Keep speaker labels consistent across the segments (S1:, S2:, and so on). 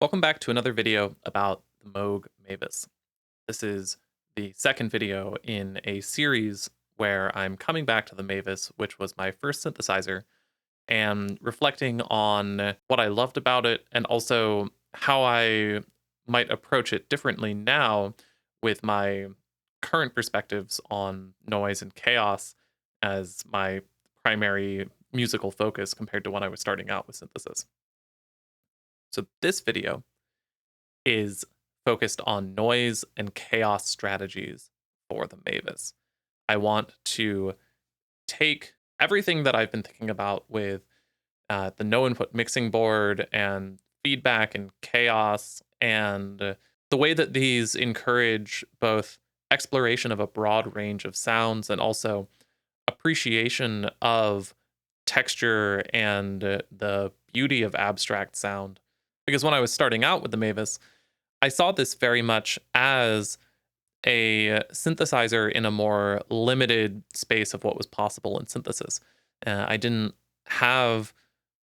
S1: Welcome back to another video about the Moog Mavis. This is the second video in a series where I'm coming back to the Mavis, which was my first synthesizer, and reflecting on what I loved about it and also how I might approach it differently now with my current perspectives on noise and chaos as my primary musical focus compared to when I was starting out with synthesis. So this video is focused on noise and chaos strategies for the Mavis. I want to take everything that I've been thinking about with the no input mixing board and feedback and chaos and the way that these encourage both exploration of a broad range of sounds and also appreciation of texture and the beauty of abstract sound. Because when I was starting out with the Mavis, I saw this very much as a synthesizer in a more limited space of what was possible in synthesis. I didn't have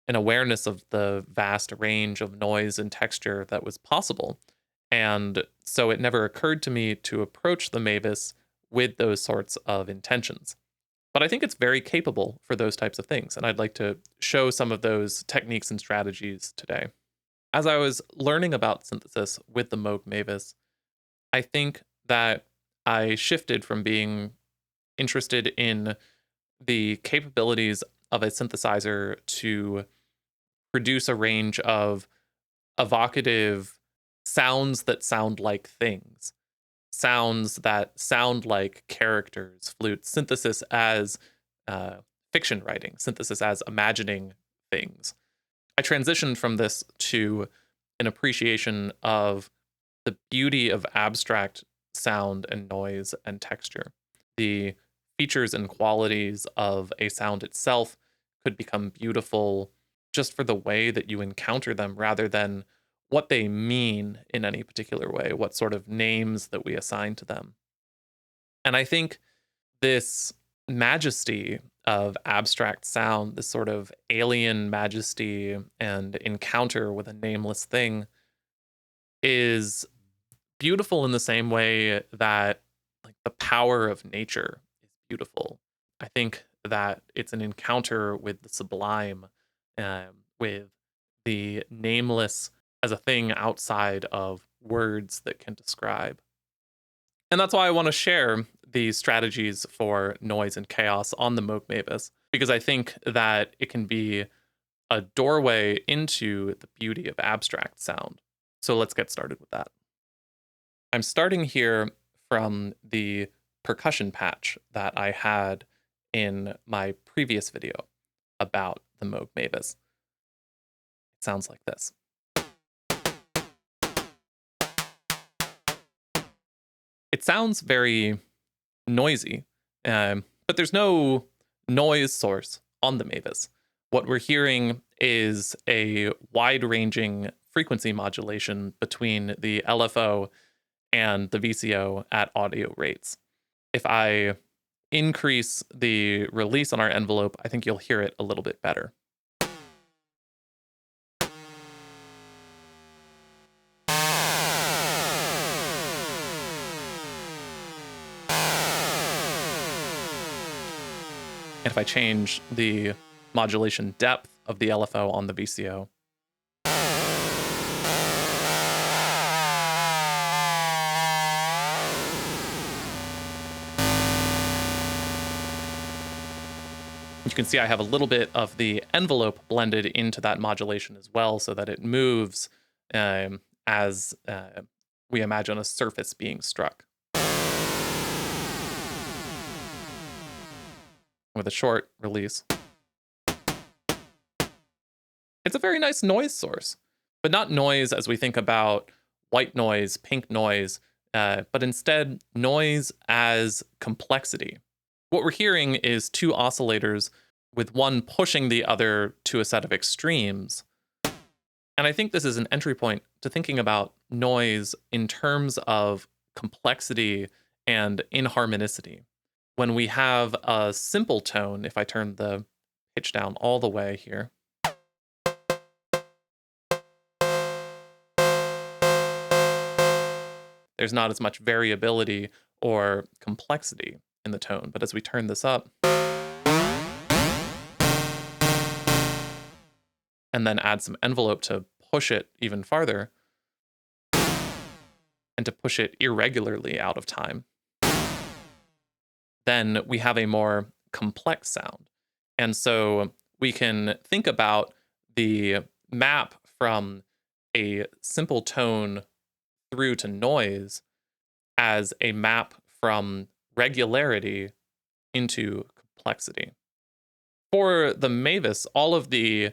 S1: an awareness of the vast range of noise and texture that was possible. And so it never occurred to me to approach the Mavis with those sorts of intentions. But I think it's very capable for those types of things. And I'd like to show some of those techniques and strategies today. As I was learning about synthesis with the Moog Mavis, I think that I shifted from being interested in the capabilities of a synthesizer to produce a range of evocative sounds that sound like things, sounds that sound like characters, flute, synthesis as fiction writing, synthesis as imagining things. I transitioned from this to an appreciation of the beauty of abstract sound and noise and texture. The features and qualities of a sound itself could become beautiful just for the way that you encounter them rather than what they mean in any particular way, what sort of names that we assign to them. And I think this majesty of abstract sound, this sort of alien majesty and encounter with a nameless thing, is beautiful in the same way that like the power of nature is beautiful. I think that it's an encounter with the sublime, with the nameless as a thing outside of words that can describe. And that's why I want to share these strategies for noise and chaos on the Moog Mavis, because I think that it can be a doorway into the beauty of abstract sound. So let's get started with that. I'm starting here from the percussion patch that I had in my previous video about the Moog Mavis. It sounds like this. It sounds very noisy, but there's no noise source on the Mavis. What we're hearing is a wide-ranging frequency modulation between the LFO and the VCO at audio rates. If I increase the release on our envelope, I think you'll hear it a little bit better. And if I change the modulation depth of the LFO on the VCO, you can see I have a little bit of the envelope blended into that modulation as well so that it moves as we imagine a surface being struck. With a short release. It's a very nice noise source, but not noise as we think about white noise, pink noise, but instead noise as complexity. What we're hearing is two oscillators with one pushing the other to a set of extremes. And I think this is an entry point to thinking about noise in terms of complexity and inharmonicity. When we have a simple tone, if I turn the pitch down all the way here, there's not as much variability or complexity in the tone. But as we turn this up and then add some envelope to push it even farther and to push it irregularly out of time, then we have a more complex sound. And so we can think about the map from a simple tone through to noise as a map from regularity into complexity. For the Mavis, all of the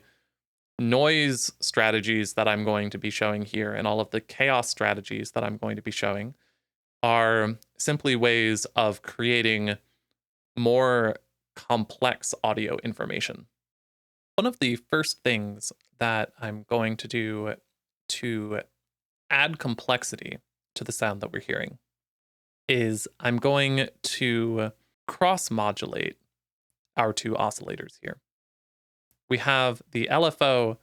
S1: noise strategies that I'm going to be showing here and all of the chaos strategies that I'm going to be showing are simply ways of creating more complex audio information. One of the first things that I'm going to do to add complexity to the sound that we're hearing is I'm going to cross-modulate our two oscillators here. We have the LFO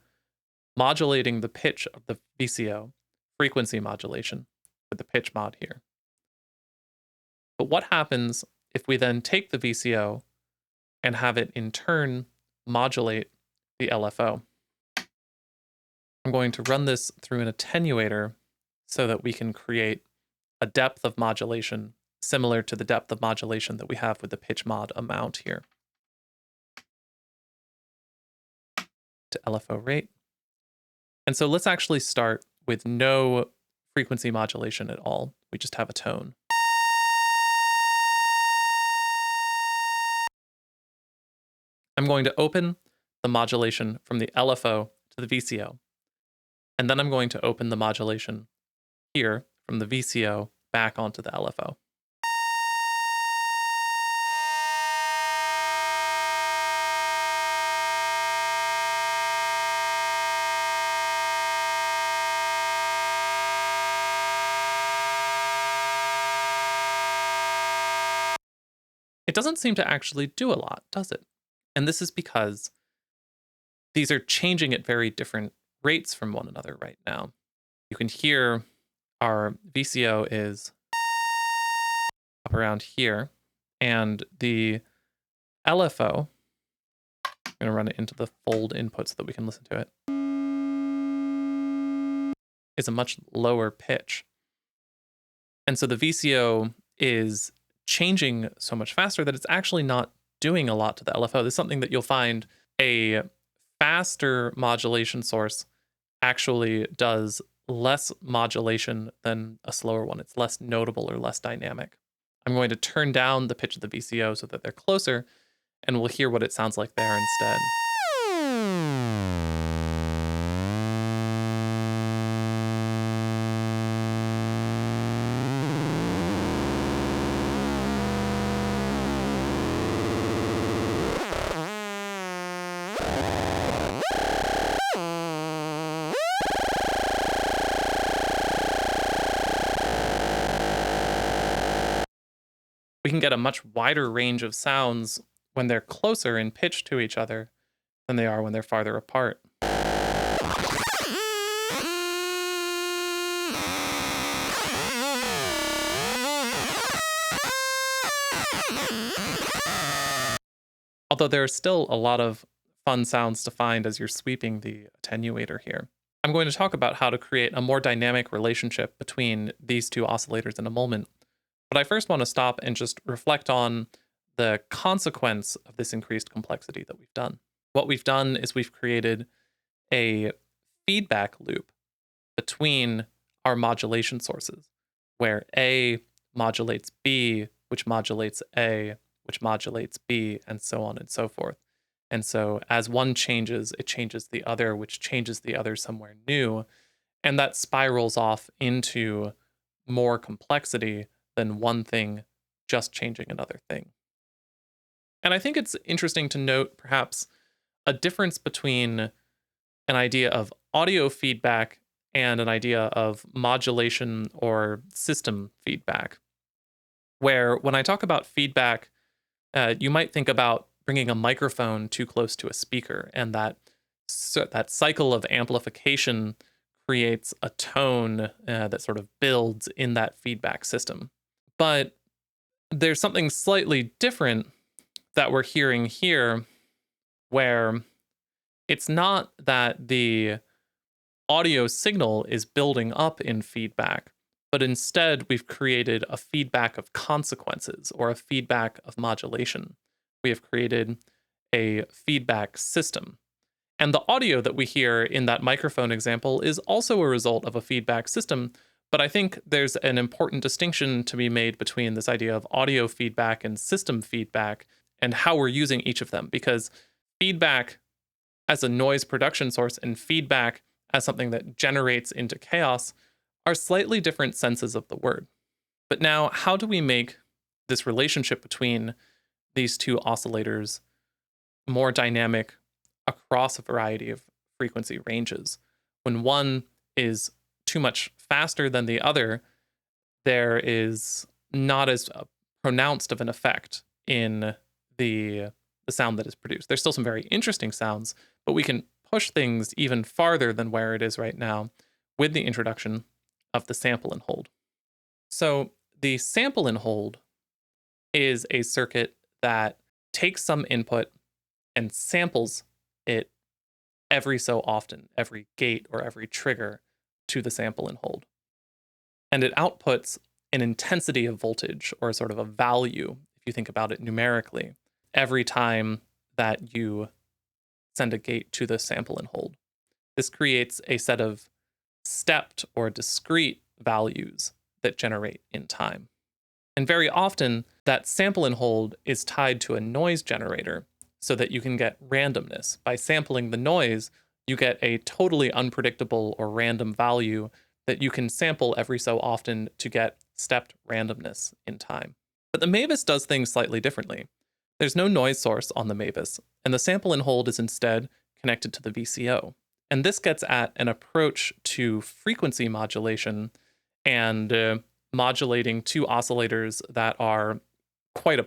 S1: modulating the pitch of the VCO, frequency modulation, with the pitch mod here. But what happens if we then take the VCO and have it in turn modulate the LFO? I'm going to run this through an attenuator so that we can create a depth of modulation similar to the depth of modulation that we have with the pitch mod amount here. To LFO rate. And so let's actually start with no frequency modulation at all. We just have a tone. I'm going to open the modulation from the LFO to the VCO. And then I'm going to open the modulation here from the VCO back onto the LFO. It doesn't seem to actually do a lot, does it? And this is because these are changing at very different rates from one another right now. You can hear our VCO is up around here, and the LFO, I'm going to run it into the fold input so that we can listen to it, is a much lower pitch. And so the VCO is changing so much faster that it's actually not doing a lot to the LFO. This is something that you'll find a faster modulation source actually does less modulation than a slower one. It's less notable or less dynamic. I'm going to turn down the pitch of the VCO so that they're closer, and we'll hear what it sounds like there instead. We can get a much wider range of sounds when they're closer in pitch to each other than they are when they're farther apart. Although there are still a lot of fun sounds to find as you're sweeping the attenuator here. I'm going to talk about how to create a more dynamic relationship between these two oscillators in a moment. But I first want to stop and just reflect on the consequence of this increased complexity that we've done. What we've done is we've created a feedback loop between our modulation sources, where A modulates B, which modulates A, which modulates B, and so on and so forth. And so as one changes, it changes the other, which changes the other somewhere new. And that spirals off into more complexity than one thing just changing another thing. And I think it's interesting to note perhaps a difference between an idea of audio feedback and an idea of modulation or system feedback. Where when I talk about feedback, you might think about bringing a microphone too close to a speaker, and that cycle of amplification creates a tone that sort of builds in that feedback system. But there's something slightly different that we're hearing here, where it's not that the audio signal is building up in feedback, but instead we've created a feedback of consequences or a feedback of modulation. We have created a feedback system. And the audio that we hear in that microphone example is also a result of a feedback system. But I think there's an important distinction to be made between this idea of audio feedback and system feedback and how we're using each of them, because feedback as a noise production source and feedback as something that generates into chaos are slightly different senses of the word. But now, how do we make this relationship between these two oscillators more dynamic across a variety of frequency ranges? When one is too much faster than the other, there is not as pronounced of an effect in the sound that is produced. There's still some very interesting sounds, but we can push things even farther than where it is right now with the introduction of the sample and hold. So the sample and hold is a circuit that takes some input and samples it every so often, every gate or every trigger to the sample and hold. And it outputs an intensity of voltage, or sort of a value, if you think about it numerically, every time that you send a gate to the sample and hold. This creates a set of stepped or discrete values that generate in time. And very often, that sample and hold is tied to a noise generator so that you can get randomness. By sampling the noise, you get a totally unpredictable or random value that you can sample every so often to get stepped randomness in time. But the Mavis does things slightly differently. There's no noise source on the Mavis, and the sample and hold is instead connected to the VCO. And this gets at an approach to frequency modulation and modulating two oscillators that are quite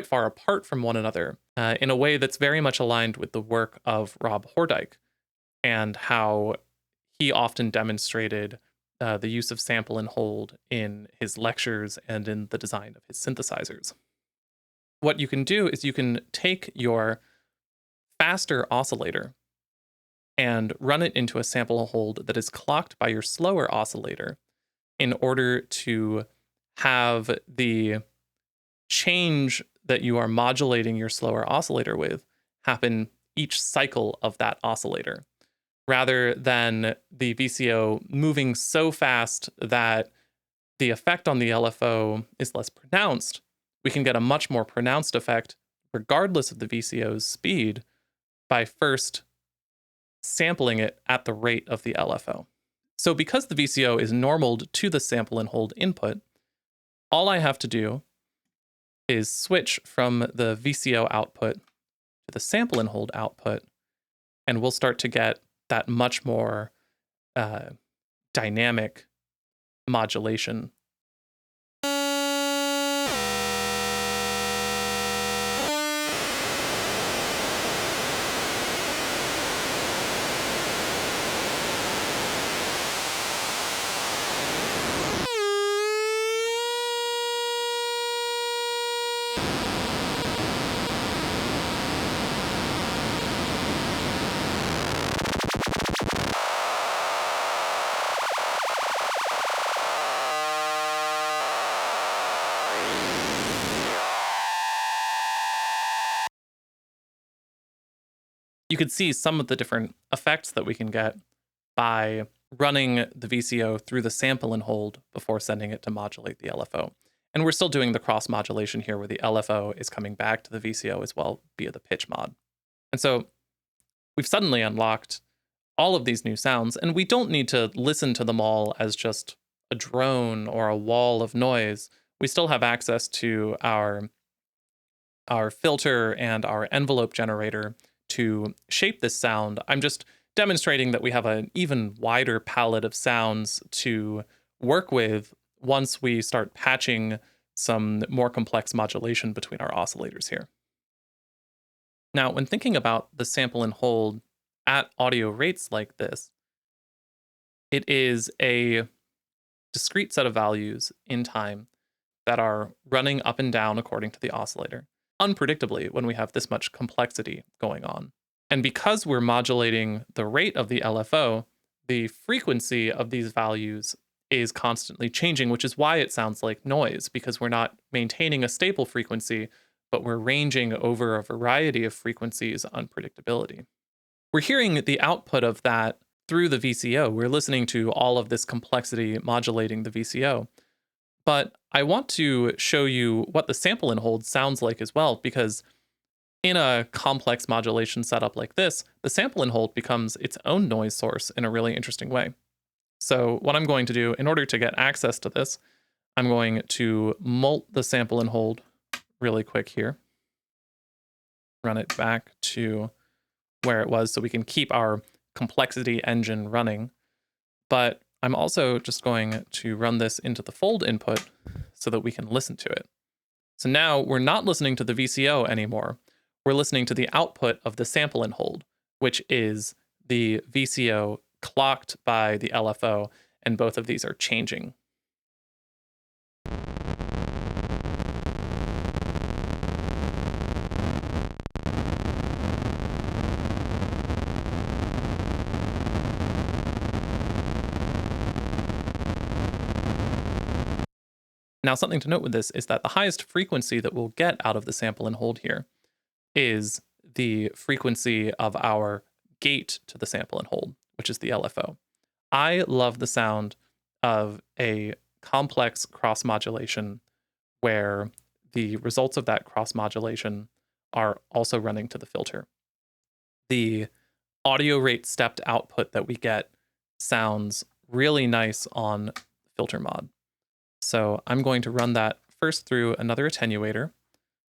S1: far apart from one another, in a way that's very much aligned with the work of Rob Hordijk and how he often demonstrated the use of sample and hold in his lectures and in the design of his synthesizers. What you can do is you can take your faster oscillator and run it into a sample and hold that is clocked by your slower oscillator in order to have the change that you are modulating your slower oscillator with happen each cycle of that oscillator, rather than the VCO moving so fast that the effect on the LFO is less pronounced. We can get a much more pronounced effect regardless of the VCO's speed by first sampling it at the rate of the LFO. So because the VCO is normaled to the sample and hold input, all I have to do is switch from the VCO output to the sample and hold output, and we'll start to get that much more dynamic modulation. You could see some of the different effects that we can get by running the VCO through the sample and hold before sending it to modulate the LFO. And we're still doing the cross-modulation here where the LFO is coming back to the VCO as well via the pitch mod. And so we've suddenly unlocked all of these new sounds, and we don't need to listen to them all as just a drone or a wall of noise. We still have access to our filter and our envelope generator to shape this sound. I'm just demonstrating that we have an even wider palette of sounds to work with once we start patching some more complex modulation between our oscillators here. Now, when thinking about the sample and hold at audio rates like this, It is a discrete set of values in time that are running up and down according to the oscillator, unpredictably when we have this much complexity going on. And because we're modulating the rate of the LFO, the frequency of these values is constantly changing, which is why it sounds like noise, because we're not maintaining a stable frequency, but we're ranging over a variety of frequencies unpredictability. We're hearing the output of that through the VCO. We're listening to all of this complexity modulating the VCO. But I want to show you what the sample and hold sounds like as well, because in a complex modulation setup like this, the sample and hold becomes its own noise source in a really interesting way. So what I'm going to do in order to get access to this, I'm going to mult the sample and hold really quick here. Run it back to where it was so we can keep our complexity engine running. But I'm also just going to run this into the fold input so that we can listen to it. So now we're not listening to the VCO anymore. We're listening to the output of the sample and hold, which is the VCO clocked by the LFO, and both of these are changing. Now, something to note with this is that the highest frequency that we'll get out of the sample and hold here is the frequency of our gate to the sample and hold, which is the LFO. I love the sound of a complex cross-modulation where the results of that cross-modulation are also running to the filter. The audio rate stepped output that we get sounds really nice on filter mod. So I'm going to run that first through another attenuator.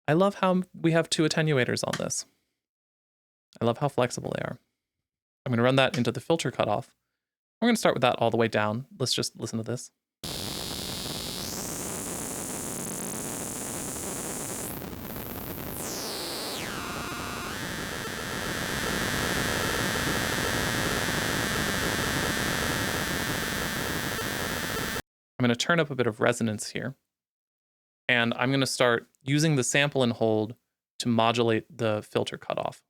S1: I love how we have two attenuators on this. I love how flexible they are. I'm going to run that into the filter cutoff. We're going to start with that all the way down. Let's just listen to this. I'm going to turn up a bit of resonance here. And I'm going to start using the sample and hold to modulate the filter cutoff.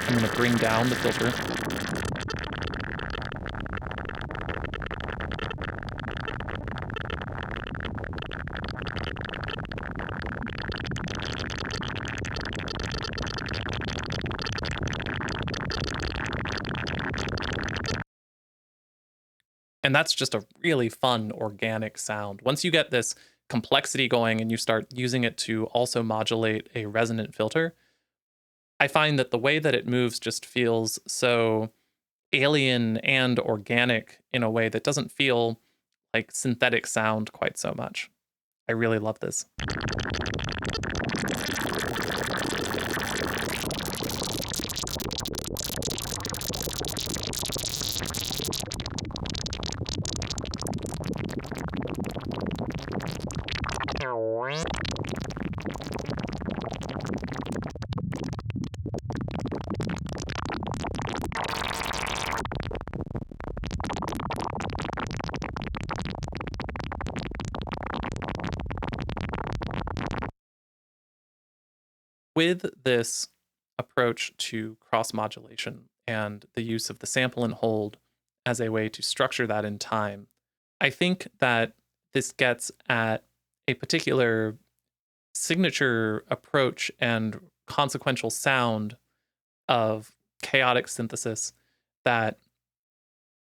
S1: I'm going to bring down the filter. And that's just a really fun organic sound. Once you get this complexity going and you start using it to also modulate a resonant filter, I find that the way that it moves just feels so alien and organic in a way that doesn't feel like synthetic sound quite so much. I really love this. With this approach to cross-modulation and the use of the sample and hold as a way to structure that in time, I think that this gets at a particular signature approach and consequential sound of chaotic synthesis that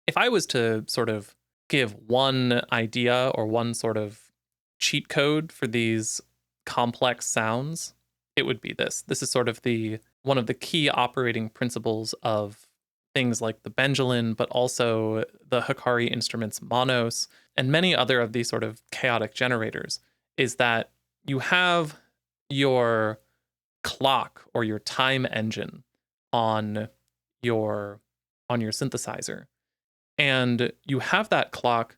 S1: if I was to sort of give one idea or one sort of cheat code for these complex sounds, it would be this. This is sort of one of the key operating principles of things like the Benjalin, but also the Hikari Instruments Monos, and many other of these sort of chaotic generators, is that you have your clock or your time engine on your synthesizer. And you have that clock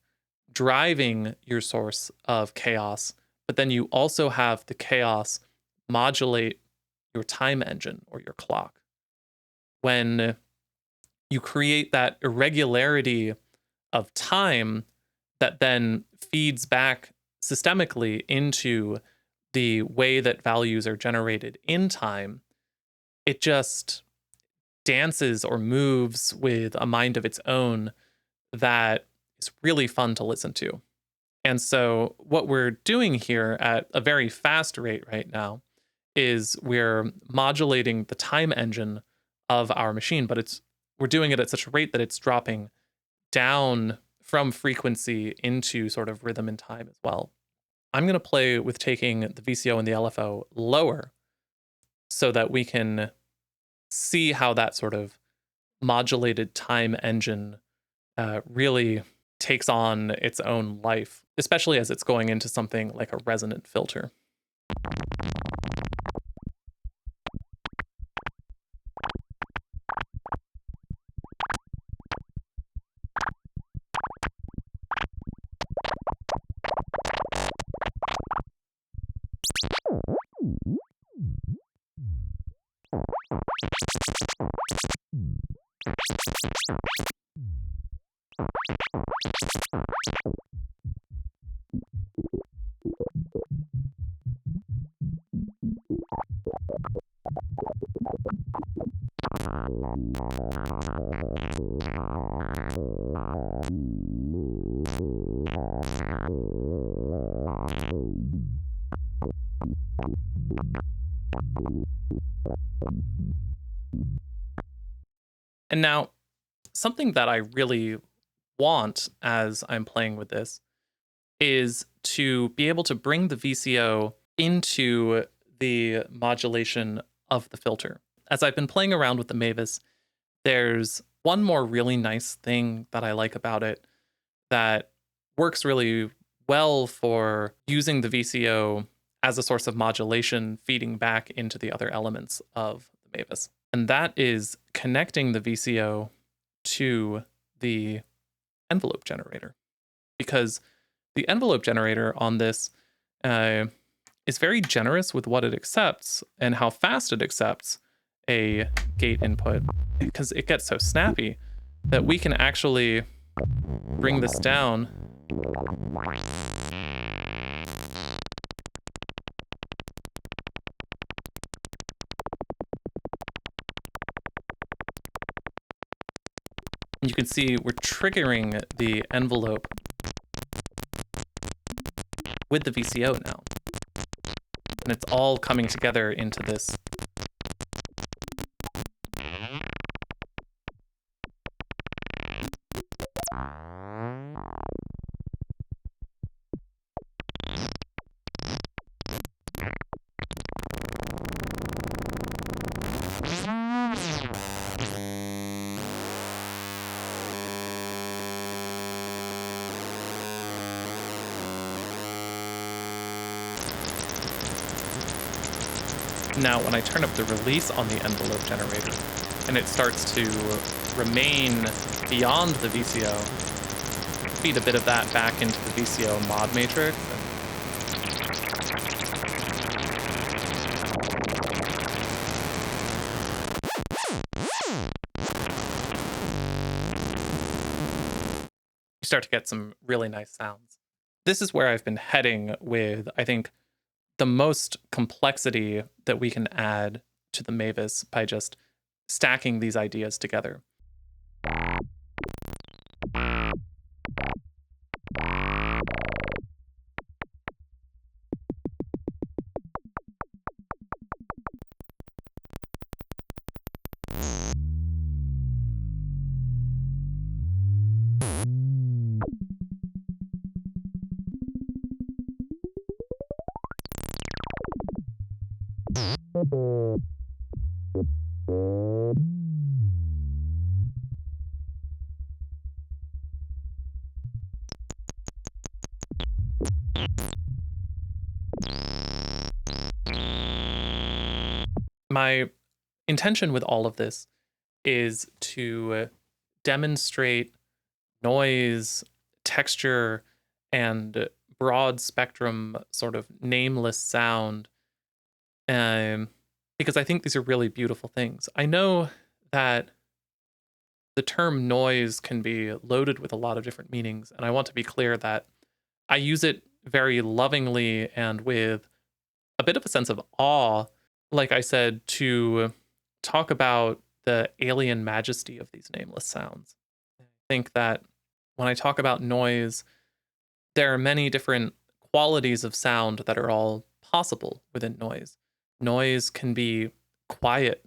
S1: driving your source of chaos, but then you also have the chaos modulate your time engine or your clock. when you create that irregularity of time that then feeds back systemically into the way that values are generated in time, it just dances or moves with a mind of its own that is really fun to listen to. And so, what we're doing here at a very fast rate right now is we're modulating the time engine of our machine, but we're doing it at such a rate that it's dropping down from frequency into sort of rhythm and time as well. I'm going to play with taking the VCO and the LFO lower so that we can see how that sort of modulated time engine really takes on its own life, especially as it's going into something like a resonant filter. And now, something that I really want as I'm playing with this is to be able to bring the VCO into the modulation of the filter. As I've been playing around with the Mavis, there's one more really nice thing that I like about it that works really well for using the VCO as a source of modulation, feeding back into the other elements of the Mavis. And that is connecting the VCO to the envelope generator. Because the envelope generator on this is very generous with what it accepts and how fast it accepts a gate input, because it gets so snappy that we can actually bring this down. You can see we're triggering the envelope with the VCO now. And it's all coming together into this. Now, when I turn up the release on the envelope generator and it starts to remain beyond the VCO, feed a bit of that back into the VCO mod matrix. You start to get some really nice sounds. This is where I've been heading with, I think, the most complexity that we can add to the Mavis by just stacking these ideas together. My intention with all of this is to demonstrate noise, texture, and broad spectrum sort of nameless sound, because I think these are really beautiful things. I know that the term noise can be loaded with a lot of different meanings, and I want to be clear that I use it very lovingly and with a bit of a sense of awe, like I said, to talk about the alien majesty of these nameless sounds. I think that when I talk about noise, there are many different qualities of sound that are all possible within noise. Noise can be quiet,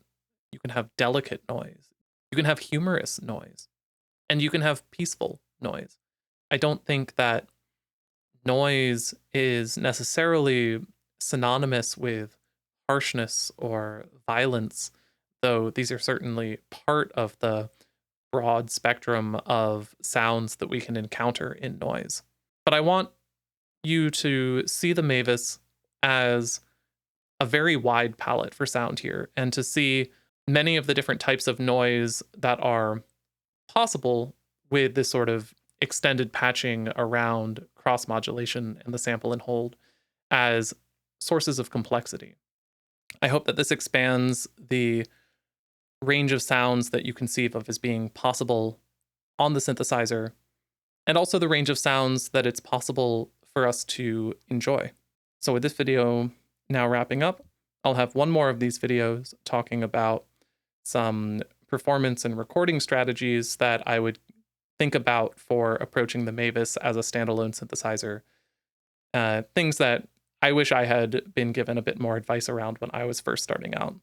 S1: you can have delicate noise, you can have humorous noise, and you can have peaceful noise. I don't think that noise is necessarily synonymous with harshness or violence, though these are certainly part of the broad spectrum of sounds that we can encounter in noise. But I want you to see the Mavis as a very wide palette for sound here, and to see many of the different types of noise that are possible with this sort of extended patching around cross modulation and the sample and hold as sources of complexity. I hope that this expands the range of sounds that you conceive of as being possible on the synthesizer, and also the range of sounds that it's possible for us to enjoy. So with this video now wrapping up, I'll have one more of these videos talking about some performance and recording strategies that I would think about for approaching the Mavis as a standalone synthesizer. Things that I wish I had been given a bit more advice around when I was first starting out.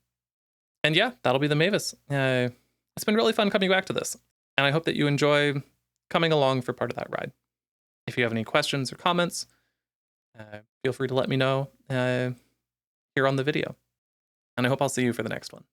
S1: And yeah, that'll be the Mavis. It's been really fun coming back to this, and I hope that you enjoy coming along for part of that ride. If you have any questions or comments, feel free to let me know here on the video. And I hope I'll see you for the next one.